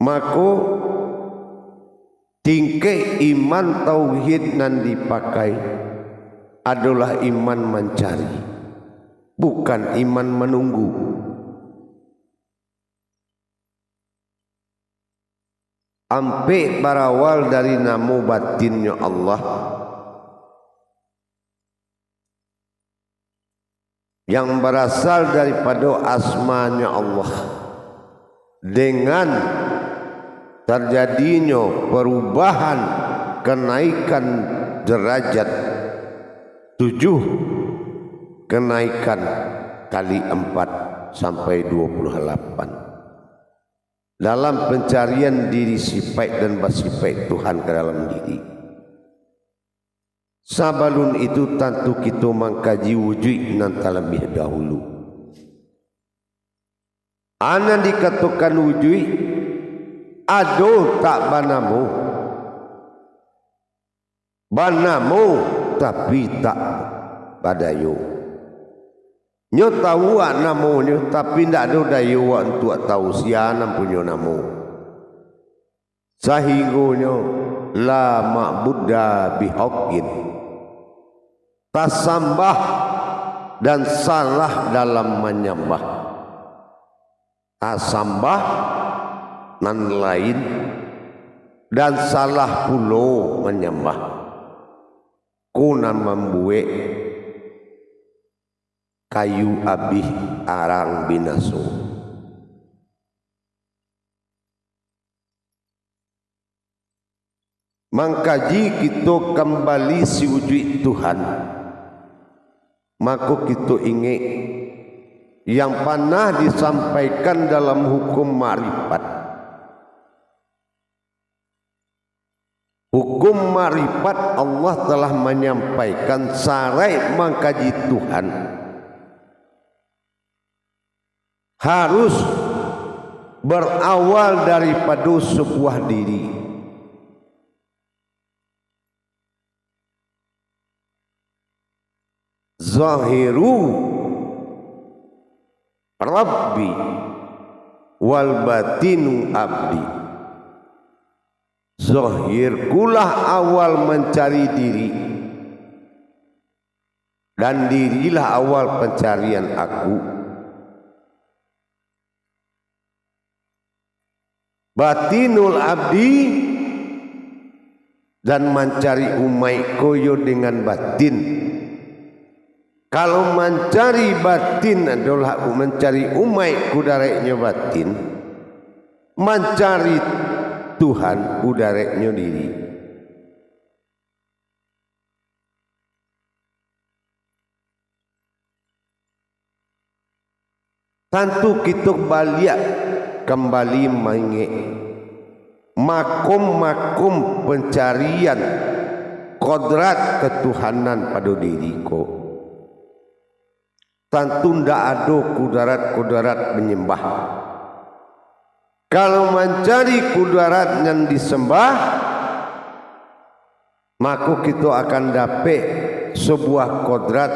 maka tingkah iman tauhid nan dipakai adalah iman mencari, bukan iman menunggu. Ampe berawal dari nama batinnya Allah yang berasal daripada asmanya Allah, dengan terjadinya perubahan kenaikan derajat 7 kenaikan kali 4 sampai 28 dalam pencarian diri sifat dan bersifat Tuhan ke dalam diri. Sabalun itu tentu kita mengkaji wujud nan terlebih dahulu. Ana dikatakan wujud ado tak banamu tapi tak badayo. Nyo tahu namonyo tapi ndak ada dayo untuk tahu siapa punya namo. Sahinggonyo la ma'budah bihaqqin, tasambah dan salah dalam menyembah. Tasambah nan lain dan salah pulo menyembah. Kunan membuat kayu abih arang binaso. Mengkaji kita kembali si wujud Tuhan, maka kita ingat yang pernah disampaikan dalam hukum ma'rifat. Hukum ma'rifat Allah telah menyampaikan syarat mengkaji Tuhan harus berawal daripada sebuah diri. Zahiru Rabbi wal batinu abdi. Zahir kulah awal mencari diri, dan dirilah awal pencarian aku. Batinul abdi, dan mencari umai koyo dengan batin. Kalau mencari batin adalah mencari umai kudareknya batin, mencari Tuhan udareknya diri. Tentu kita balik kembali mengingat makum-makum pencarian kodrat ketuhanan pada diriku. Tentu tidak ada kudarat-kudarat menyembah. Kalau mencari kudarat yang disembah, maka kita akan dapat sebuah kodrat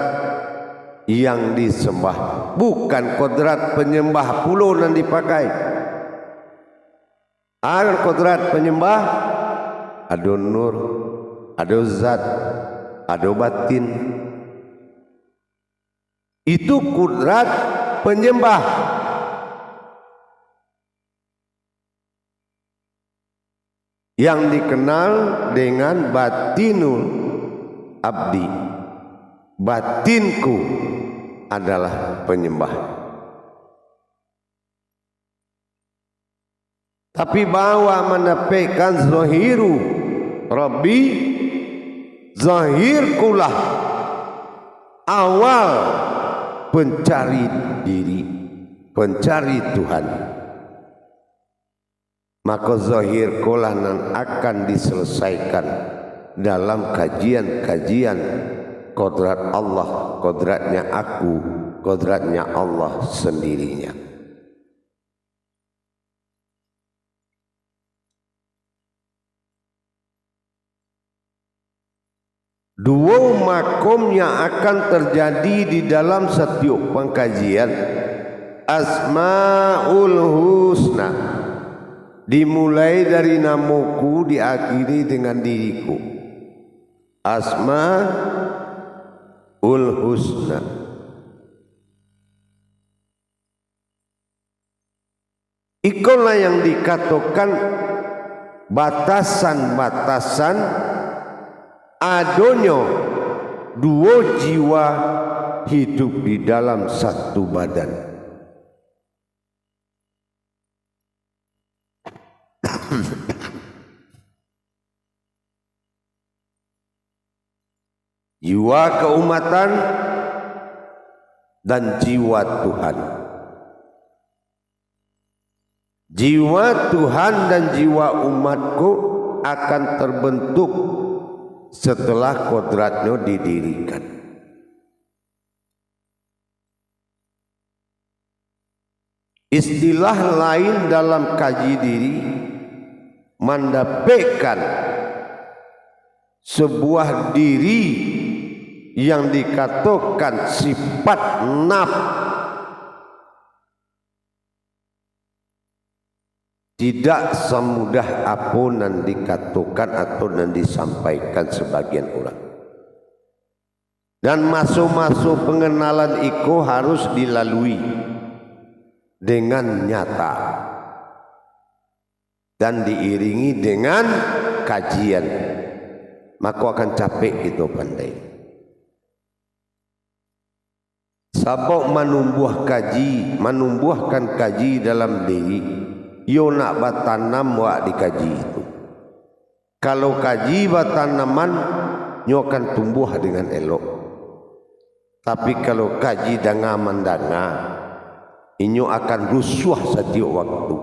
yang disembah, bukan kodrat penyembah pulau yang dipakai. Ada kodrat penyembah, ada nur, ada zat, ada batin. Itu kodrat penyembah. Yang dikenal dengan batinul abdi. Batinku adalah penyembah. Tapi bahwa menafikan zahiru Rabbi, zahirkulah awal pencari diri, pencari Tuhan. Maka zahir kolanan akan diselesaikan dalam kajian-kajian kodrat Allah, kodratnya aku, kodratnya Allah sendirinya. Dua makom yang akan terjadi di dalam setiap pengkajian Asmaul Husna, dimulai dari namaku diakhiri dengan diriku. Asmaul Husna. Ikolah yang dikatakan batasan-batasan adonyo dua jiwa hidup di dalam satu badan. Jiwa keumatan dan jiwa Tuhan. Jiwa Tuhan dan jiwa umatku akan terbentuk setelah kodratnya didirikan. Istilah lain dalam kaji diri mendapatkan sebuah diri yang dikatakan sifat nafs tidak semudah apa yang dikatakan atau yang disampaikan sebagian orang. Dan masuk-masuk pengenalan itu harus dilalui dengan nyata dan diiringi dengan kajian, maka akan capek itu pandai. Sabab menumbuhkan kaji dalam diri, yo nak batanam wa dikaji itu. Kalau kaji batanaman, nyo akan tumbuh dengan elok. Tapi kalau kaji danga mandanga, inyo akan rusuh setiap waktu.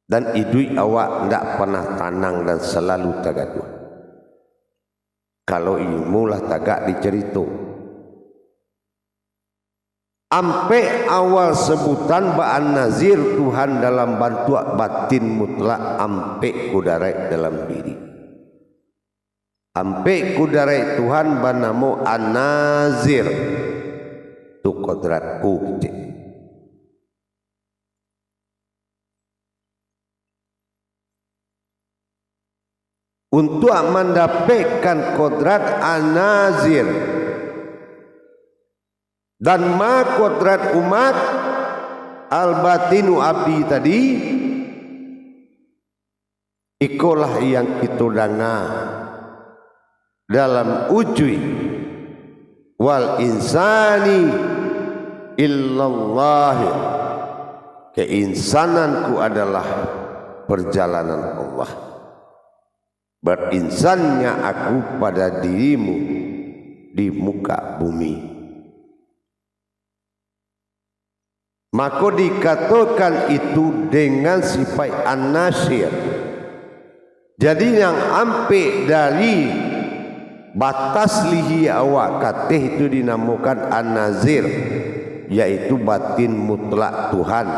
Dan idui awak ndak pernah tanang dan selalu tagaduh. Kalau ilmu lah tagak dicerito. Ampe awal sebutan ba'an nazir Tuhan dalam bantuan batin mutlak, ampe kudarai dalam diri. Ampe kudarai Tuhan banamo an-nazir tu kodratku. Untuk mendapatkan kodrat an-nazir dan ma kodrat umat al-batinu abdi tadi, ikolah yang kita dengar dalam ujui wal insani illallah, keinsananku adalah perjalanan Allah, berinsannya aku pada dirimu di muka bumi. Maka dikatakan itu dengan sifat an-nasir. Jadi yang ampe dari batas lihi awak katih itu dinamakan an-nazir, yaitu batin mutlak Tuhan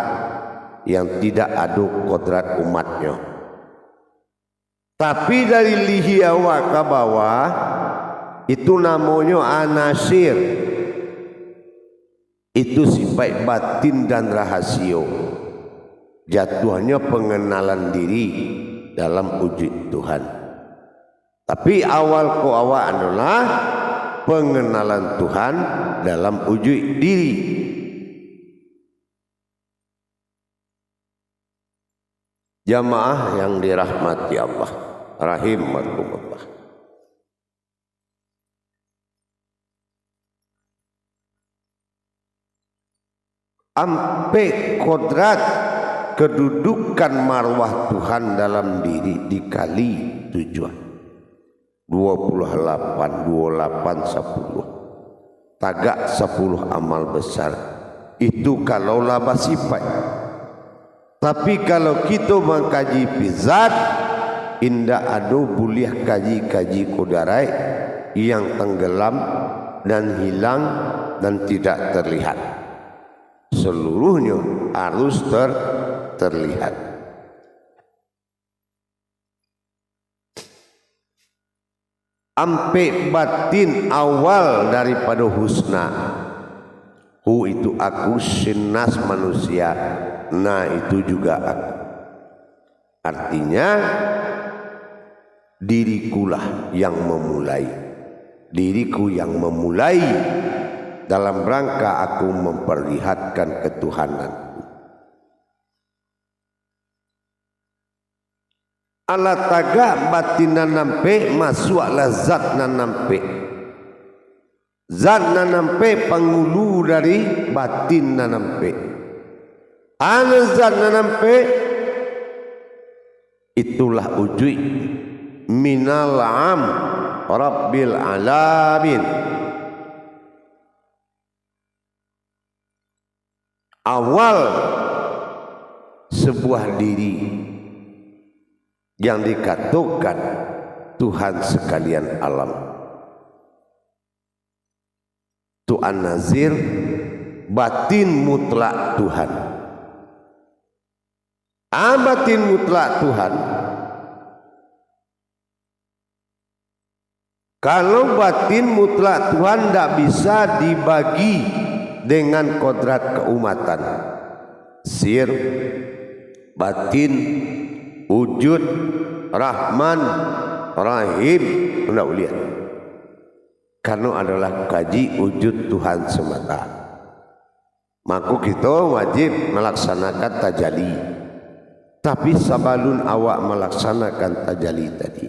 yang tidak ada kodrat umatnya. Tapi dari lihi awak ke bawah itu namanya an-nasir. Itu sifat batin dan rahasio, jatuhnya pengenalan diri dalam wujud Tuhan. Tapi awal ko awak adalah pengenalan Tuhan dalam wujud diri. Jamaah yang dirahmati Allah rahimakumullah. Ampe kodrat kedudukan marwah Tuhan dalam diri dikali 7, 28, 10 tagak 10 amal besar. Itu kalau laba sifat. Tapi kalau kita mengkaji pizat, indah ado buliah kaji-kaji kudarai yang tenggelam dan hilang dan tidak terlihat. Seluruhnya harus terlihat. Ampe batin awal daripada husna, hu itu aku sinas manusia nah itu juga aku. Artinya dirikulah yang memulai, diriku yang memulai dalam rangka aku memperlihatkan ketuhananku. Ala taga batin nampe masuklah zat nampe. Zat nampe pengulu dari batin nampe. Ana zat nampe itulah wujud minal am rabbil alamin. Awal sebuah diri yang dikatakan Tuhan sekalian alam. Tuhan Nazir batin mutlak Tuhan. Batin mutlak Tuhan. Kalau batin mutlak Tuhan tidak bisa dibagi dengan kodrat keumatan. Sir, batin, wujud, Rahman, Rahim, tidak lihat. Karena adalah kaji wujud Tuhan semata. Maka kita wajib melaksanakan tajalli. Tapi sabalun awak melaksanakan tajalli tadi,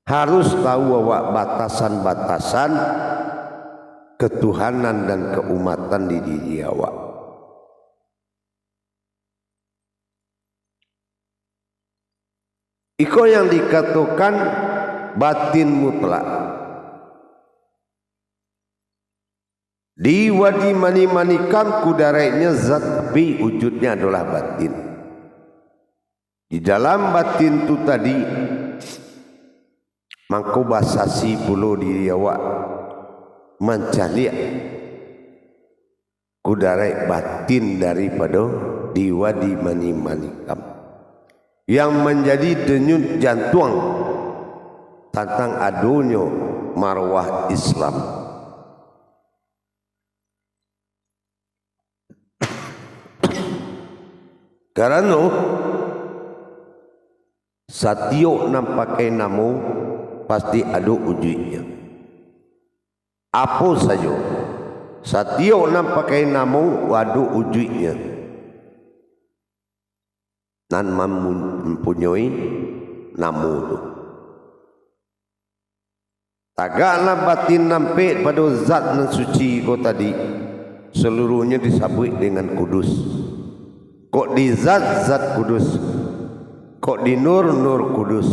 harus tahu awak batasan-batasan ketuhanan dan keumatan di diri awak. Iko yang dikatakan batin mutlak. Di wadi mani-manikam kudarainya zat, tapi wujudnya adalah batin. Di dalam batin itu tadi mangko basasi puluh diri awak mencari kudarai batin daripada diwadi mani-manikam yang menjadi denyut jantung tentang adanya marwah Islam. Karena satiok nampakai namu pasti ada wujudnya. Apa saja satiok nampakai namu ada wujudnya. Dan mempunyai namu itu. Tagaklah batin nampak pada zat dan suci kau tadi, seluruhnya disabui dengan kudus. Kok di zat, zat kudus. Kok di nur, nur kudus.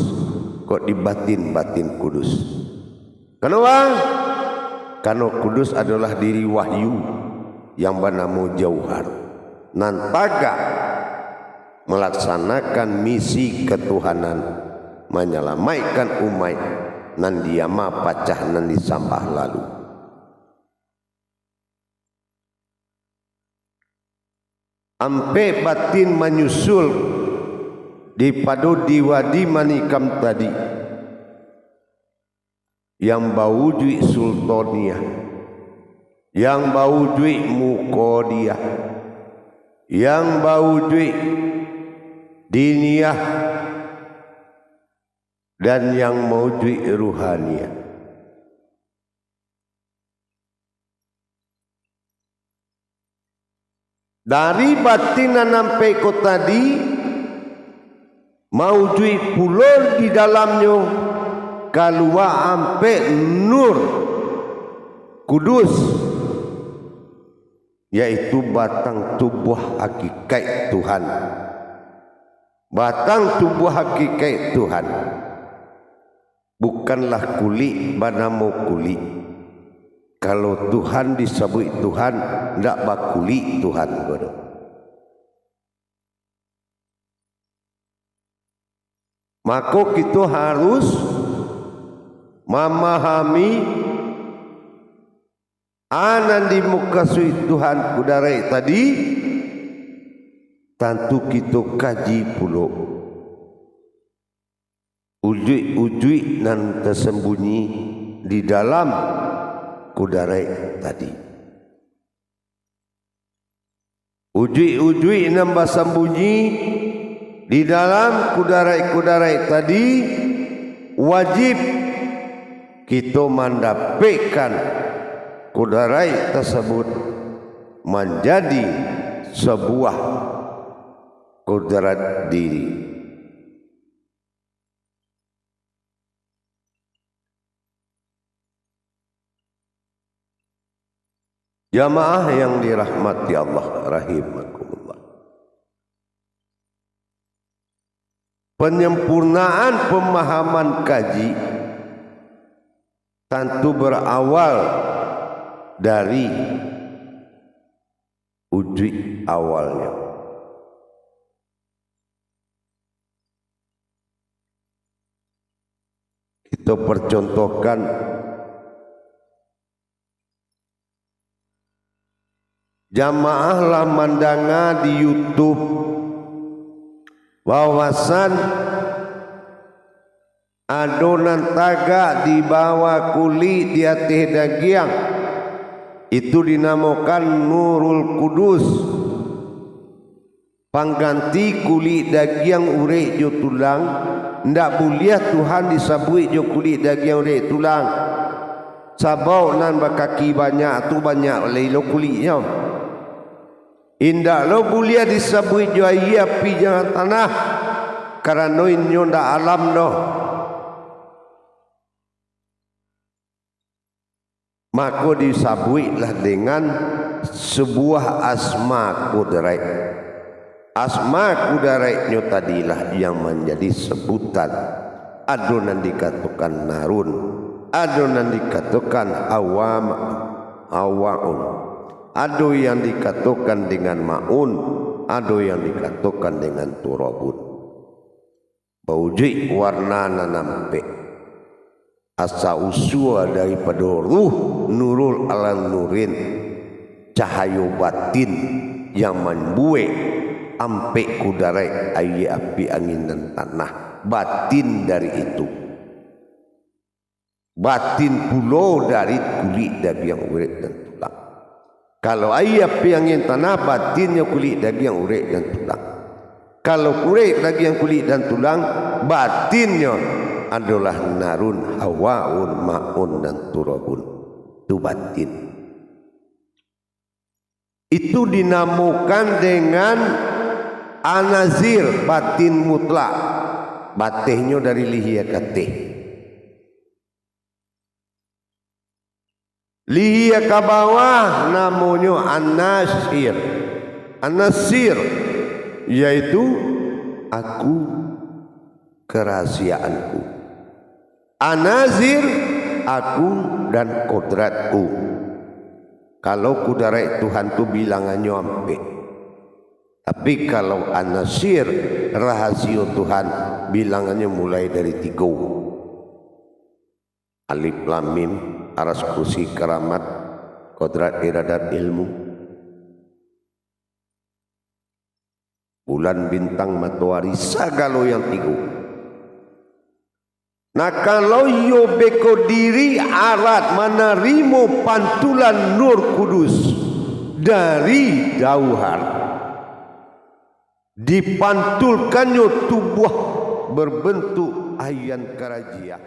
Kok di batin, batin kudus. Kenapa? Karena kudus adalah diri wahyu yang bernama jauhar. Nantaga melaksanakan misi ketuhanan, menyelamatkan umat nan diama pacah nan disambah lalu. Ampe batin menyusul di padu diwadi manikam tadi yang bau duit sultaniah, yang bau duit mukodiyah, yang bau duit diniyah, dan yang mau duit ruhaniyah. Dari batin sampai ko tadi mau duit pulur di dalamnya keluar sampai nur kudus, yaitu batang tubuh hakikat Tuhan. Batang tubuh hakikat Tuhan bukanlah kulit bernama kulit. Kalau Tuhan disebut Tuhan, tidak bakuli Tuhan. Maka kita harus memahami anan di muka sui Tuhan kudarai tadi. Tentu kita kaji pula ujui nan tersembunyi di dalam kudarai tadi. Ujui-ujui nambah sembunyi di dalam kudarai-kudarai tadi, wajib kita mendapatkan kudarai tersebut menjadi sebuah kudrat diri. Jamaah yang dirahmati Allah rahimakumullah. Penyempurnaan pemahaman kaji tentu berawal dari uji awalnya. Kita percontohkan jamaahlah mandanga di YouTube wawasan adonan taga di bawah kulit di atas dagiang, itu dinamakan Nurul Kudus, pengganti kulit dagiang urek jo tulang. Ndak boleh Tuhan disabui jo kulit dagiang urek tulang. Sabau nan bakaki banyak tu banyak lelo kulitnya. Indak lo boleh disabui jo air api jangan tanah, karena inyo ndak alam no. Maka disabuilah dengan sebuah asma kudrai. Asma kudraitnya tadilah yang menjadi sebutan. Adonan dikatakan narun, adonan dikatakan awaun, ado yang dikatakan dengan maun, ado yang dikatakan dengan turabun. Bauji warna nampe asa usua daripada ruh nurul alam nurin, cahaya batin yang membuat ampe kudarai air api angin dan tanah. Batin dari itu, batin pulau dari kulit daging urek dan tulang. Kalau air api angin tanah, batinnya kulit daging urek dan tulang. Kalau urek daging kulit dan tulang, batinnya adalah narun, hawaun, maun dan turabun. Itu batin. Itu dinamakan dengan anazir, batin mutlak. Batihnya dari lihia katih. Lihia ke bawah namanya anasir. Anasir yaitu aku, kerahasiaanku. Anazir aku dan kodratku. Kalau kudarai Tuhan tu bilangannya ampe. Tapi kalau anasir rahasia Tuhan bilangannya mulai dari 3. Alif lam mim, aras kursi keramat, kodrat iradat ilmu, bulan bintang matahari, segala yang 3. Nah kalau yo beko diri alat menerima pantulan Nur Kudus dari dauhan, dipantulkannya tubuh berbentuk ayan karajia.